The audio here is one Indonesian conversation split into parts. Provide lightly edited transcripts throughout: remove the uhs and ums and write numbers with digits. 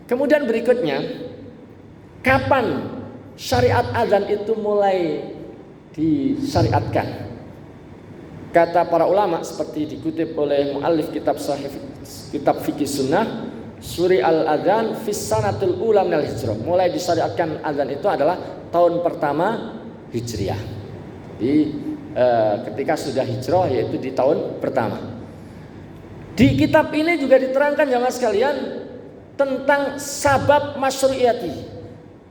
Kemudian berikutnya, kapan syariat azan itu mulai disyariatkan? Kata para ulama seperti dikutip oleh muallif kitab fikih sunnah, suri al-adzan fis sanatul ula minal hijrah. Mulai disyariatkan azan itu adalah tahun pertama Hijriah. Jadi ketika sudah hijrah, yaitu di tahun pertama. Di kitab ini juga diterangkan jamaah sekalian tentang sabab masyru'iyati,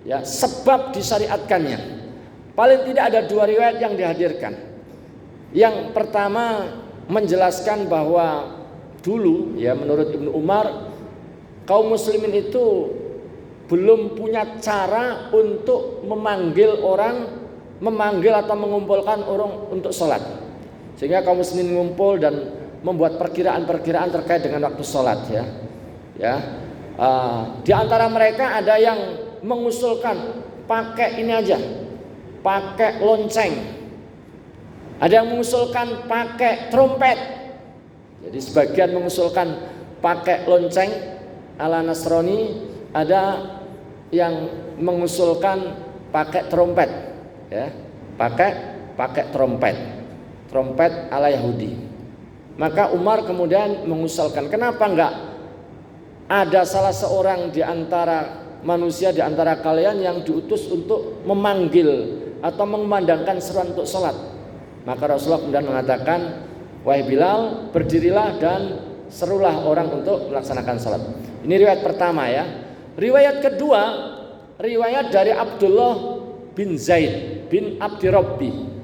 ya, sebab disyariatkannya. Paling tidak ada 2 riwayat yang dihadirkan. Yang pertama menjelaskan bahwa dulu, ya, menurut Ibnu Umar, kaum muslimin itu belum punya cara untuk memanggil atau mengumpulkan orang untuk sholat, sehingga kaum muslimin ngumpul dan membuat perkiraan-perkiraan terkait dengan waktu sholat, di antara mereka ada yang mengusulkan pakai ini aja, pakai lonceng. Ada yang mengusulkan pakai trompet. Jadi sebagian mengusulkan pakai lonceng ala Nasrani, ada yang mengusulkan pakai trompet, ya, pakai trompet ala Yahudi. Maka Umar kemudian mengusulkan, kenapa enggak ada salah seorang di antara manusia, di antara kalian yang diutus untuk memanggil atau mengumandangkan seruan untuk sholat. Maka Rasulullah kemudian mengatakan, wahai Bilal, berdirilah dan serulah orang untuk melaksanakan salat. Ini riwayat pertama, ya. Riwayat kedua, riwayat dari Abdullah bin Zaid bin Abdirabbi.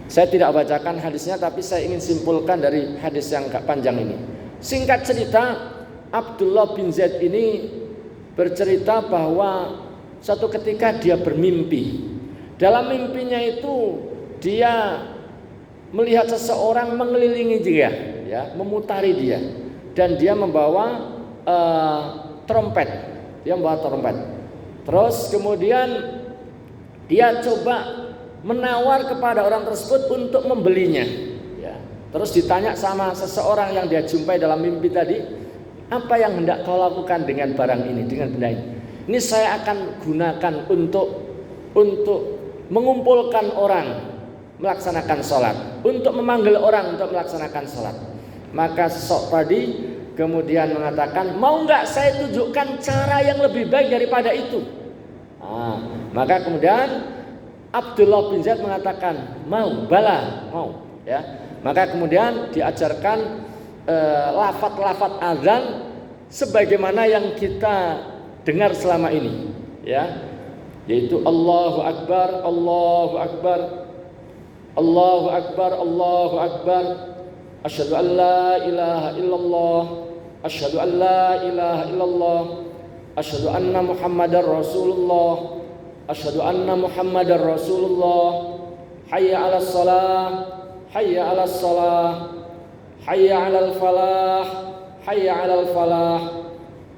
Saya tidak bacakan hadisnya, tapi saya ingin simpulkan dari hadis yang agak panjang ini. Singkat cerita, Abdullah bin Zaid ini bercerita bahwa suatu ketika dia bermimpi. Dalam mimpinya itu dia melihat seseorang mengelilingi dia, ya, memutari dia, dan dia membawa trompet. Terus kemudian dia coba menawar kepada orang tersebut untuk membelinya, ya. Terus ditanya sama seseorang yang dia jumpai dalam mimpi tadi, apa yang hendak kau lakukan dengan barang ini, dengan benda ini? Ini saya akan gunakan untuk mengumpulkan orang melaksanakan sholat, untuk memanggil orang untuk melaksanakan sholat. Maka sosok tadi kemudian mengatakan, mau nggak saya tunjukkan cara yang lebih baik daripada itu? Maka kemudian Abdullah bin Zaid mengatakan, mau, ya. Maka kemudian diajarkan lafaz-lafaz azan sebagaimana yang kita dengar selama ini, ya, yaitu Allahu Akbar, Allahu Akbar, Allahu Akbar, Allahu Akbar, asyhadu an la ilaha illallah, asyhadu an la ilaha illallah, asyhadu anna Muhammadar Rasulullah, asyhadu anna Muhammadar Rasulullah, hayya 'alas shalah, hayya 'alas shalah, hayya 'alal falah, hayya 'alal falah,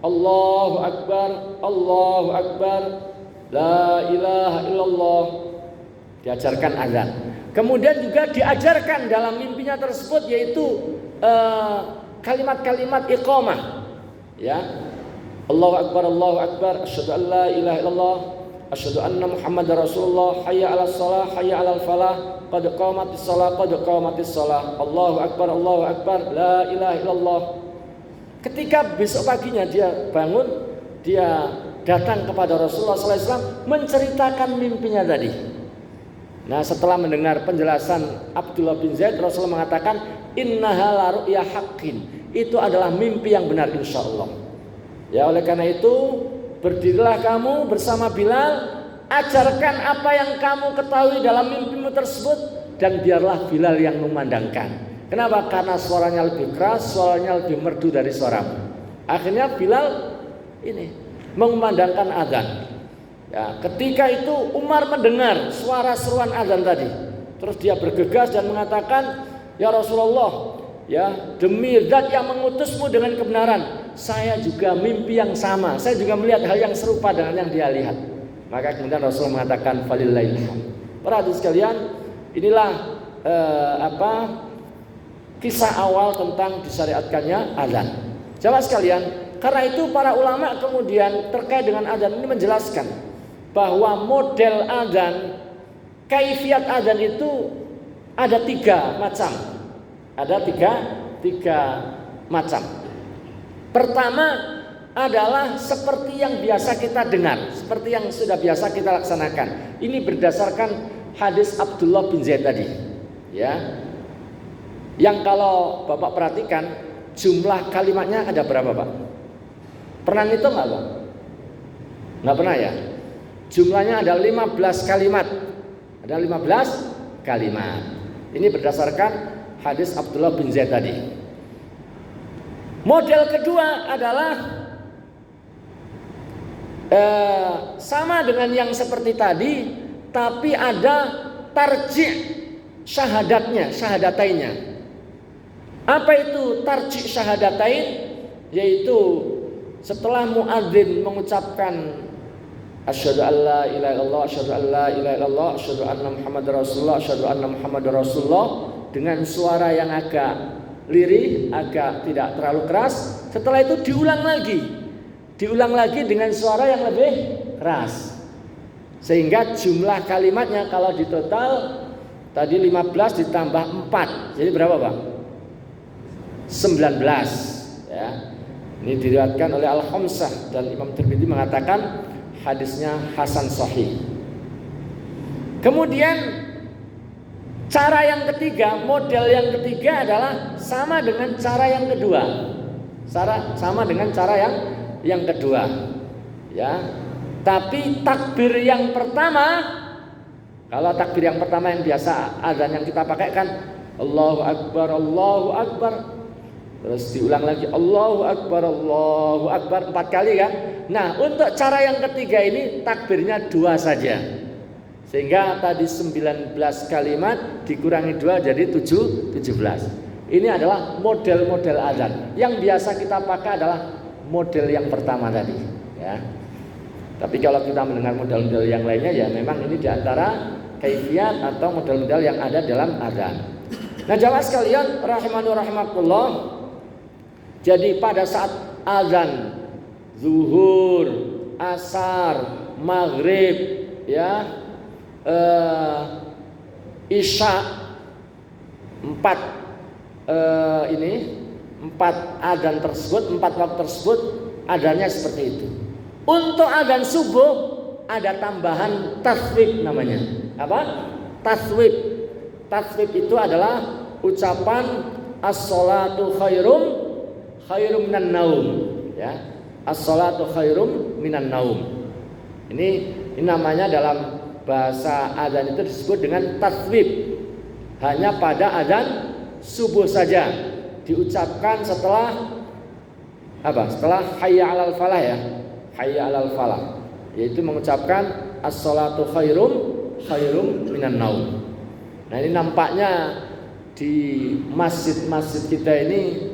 Allahu Akbar, Allahu Akbar, la ilaha illallah. Diajarkan azan. Kemudian juga diajarkan dalam mimpinya tersebut, yaitu kalimat-kalimat iqamah, ya. Allahu Akbar, asyhadu an la ilaha illallah, asyhadu anna Muhammadar Rasulullah, hayya 'alas shalah, hayya 'alal falah, qad qamatis shalah, Allahu Akbar, la ilaha illallah. Ketika besok paginya dia bangun, dia datang kepada Rasulullah SAW menceritakan mimpinya tadi. Nah, setelah mendengar penjelasan Abdullah bin Zaid, Rasulullah mengatakan, innaha la ru'ya haqqin. Itu adalah mimpi yang benar insyaallah. Ya, oleh karena itu berdirilah kamu bersama Bilal, ajarkan apa yang kamu ketahui dalam mimpimu tersebut, dan biarlah Bilal yang memandangkan. Kenapa? Karena suaranya lebih keras, suaranya lebih merdu dari suaramu. Akhirnya Bilal ini mengumandangkan azan. Ya, ketika itu Umar mendengar suara seruan azan tadi. Terus dia bergegas dan mengatakan, ya Rasulullah, ya, demi zat yang mengutusmu dengan kebenaran, saya juga mimpi yang sama. Saya juga melihat hal yang serupa dengan yang dia lihat. Maka kemudian Rasul mengatakan, falillahil hamd. Para hadirin sekalian, inilah kisah awal tentang disyariatkannya azan. Jamaah sekalian, Karena itu para ulama kemudian terkait dengan adzan ini menjelaskan bahwa model adzan, kaifiat adzan itu ada 3 macam. Ada tiga macam. Pertama adalah seperti yang biasa kita dengar, seperti yang sudah biasa kita laksanakan. Ini berdasarkan hadis Abdullah bin Zaid tadi, ya. Yang kalau Bapak perhatikan jumlah kalimatnya ada berapa, Pak? Pernah ngitung nggak, Pak? Nggak pernah ya? Jumlahnya ada 15 kalimat. Ada 15 kalimat. Ini berdasarkan hadis Abdullah bin Zaid tadi. Model kedua adalah sama dengan yang seperti tadi, tapi ada tarji' syahadatainnya. Apa itu tarji' syahadatain? Yaitu setelah muadzin mengucapkan asyhadu an la ilaha illallah, asyhadu an la ilaha illallah, asyhadu anna muhammadar rasulullah, asyhadu anna muhammadar rasulullah, dengan suara yang agak lirih, agak tidak terlalu keras. Setelah itu diulang lagi dengan suara yang lebih keras, sehingga jumlah kalimatnya kalau di total tadi 15 ditambah 4, jadi berapa, Pak? 19, ya. Ini diriwayatkan oleh Al-Khamsah dan Imam Tirmidzi mengatakan hadisnya hasan sahih. Kemudian cara yang ketiga, model yang ketiga adalah sama dengan cara yang kedua. Sama dengan cara yang kedua. Ya. Tapi takbir yang pertama, kalau takbir yang pertama yang biasa azan yang kita pakai kan Allahu Akbar, Allahu Akbar. Terus diulang lagi Allahu Akbar, Allahu Akbar 4 kali kan. Nah, untuk cara yang ketiga ini takbirnya 2 saja. Sehingga tadi 19 kalimat dikurangi 2 jadi 17. Ini adalah model-model azan. Yang biasa kita pakai adalah model yang pertama tadi, ya. Tapi kalau kita mendengar model-model yang lainnya, ya memang ini diantara kaifiat atau model-model yang ada dalam azan. Nah, jamaah sekalian rahimani rahimakumullah. Jadi pada saat azan zuhur, asar, maghrib, ya, isya, 4 azan tersebut, 4 waktu tersebut adanya seperti itu. Untuk azan subuh ada tambahan taswib namanya. Apa? Taswib. Taswib itu adalah ucapan as-salatu khairum minan naum, ya. As-salatu khairum minan naum. Ini namanya dalam bahasa azan itu disebut dengan taswib. Hanya pada azan subuh saja diucapkan setelah apa? Setelah hayya 'alal falah, ya. Hayya 'alal falah, yaitu mengucapkan as-salatu khairum minan naum. Nah, ini nampaknya di masjid-masjid kita ini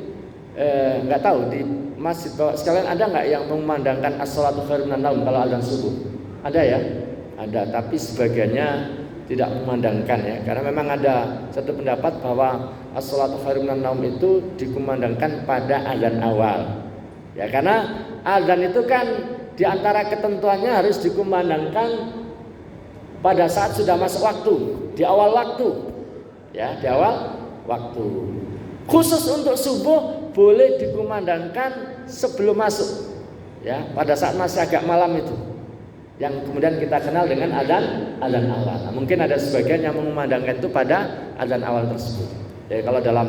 nggak tahu di masjid sekalian ada nggak yang memandangkan as-salatu khairum minan naum kalau azan subuh? Ada ya? Ada, tapi sebagiannya tidak memandangkan, ya, karena memang ada satu pendapat bahwa as-salatu khairum minan naum itu dikumandangkan pada azan awal, ya, karena azan itu kan diantara ketentuannya harus dikumandangkan pada saat sudah masuk waktu, di awal waktu, ya, di awal waktu. Khusus untuk subuh boleh dikumandangkan sebelum masuk, ya, pada saat masih agak malam itu, yang kemudian kita kenal dengan azan awal. Nah, mungkin ada sebagian yang mengumandangkan itu pada azan awal tersebut. Jadi kalau dalam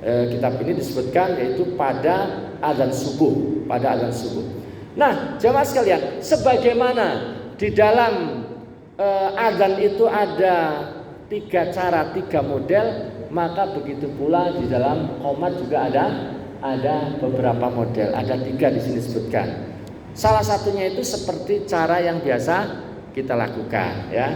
kitab ini disebutkan yaitu pada azan subuh, Nah, jamaah sekalian, sebagaimana di dalam azan itu ada 3 cara, 3 model, maka begitu pula di dalam qomat juga ada beberapa model. Ada 3 di sini disebutkan. Salah satunya itu seperti cara yang biasa kita lakukan, ya.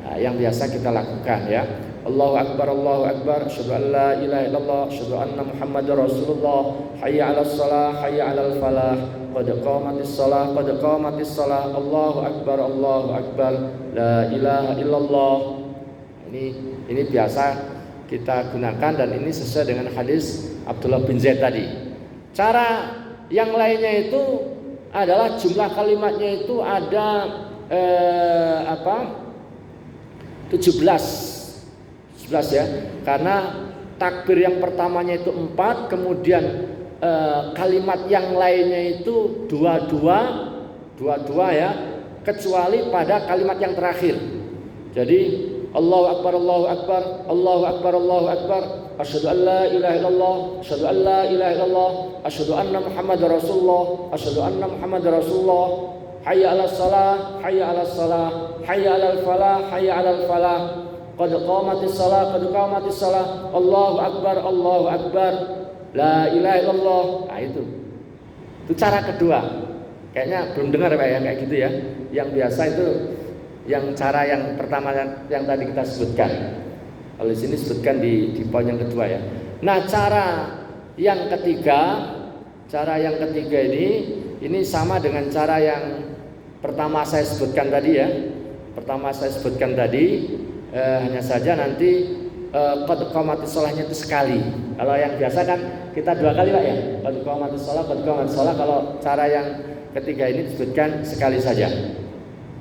Nah, yang biasa kita lakukan, ya. Allahu Akbar, asyhadu an la ilaha illallah, asyhadu anna muhammadar rasulullah, hayya 'alas shalah, hayya 'alal falah, qad qamatis shalah, Allahu Akbar, la ilaha illallah. Ini biasa kita gunakan dan ini sesuai dengan hadis Abdullah bin Zaid tadi. Cara yang lainnya itu adalah jumlah kalimatnya itu ada 17 ya. Karena takbir yang pertamanya itu 4, kemudian kalimat yang lainnya itu dua ya, kecuali pada kalimat yang terakhir. Jadi Allahu Akbar, Allahu Akbar, Allahu Akbar, Allahu Akbar, asyhadu an la ilaha illallah, asyhadu an la ilaha illallah, asyhadu anna Muhammadar Rasulullah, asyhadu anna Muhammadar Rasulullah, hayya 'alas shalah, hayya 'alas shalah, hayya 'alal falah, hayya 'alal falah, qad qamatis shalah, qad qamatis shalah, Allahu Akbar, Allahu Akbar, la ilaha illallah. Nah itu cara kedua. Kayaknya belum dengar Pak ya kayak gitu ya. Yang biasa itu yang cara yang pertama yang tadi kita sebutkan. Kalau di sini sebutkan di poin yang kedua ya. Nah, cara yang ketiga ini sama dengan cara yang pertama saya sebutkan tadi ya. Hanya saja nanti qad qamatis sholahnya itu sekali. Kalau yang biasa kan kita 2 kali Pak ya. Qad qamatis sholah, qad qamatis sholah. Kalau cara yang ketiga ini disebutkan sekali saja.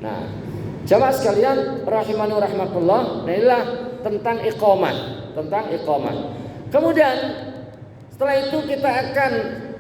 Nah, jamaah sekalian rahimani rahmatullah, nah inilah tentang iqamah. Kemudian setelah itu kita akan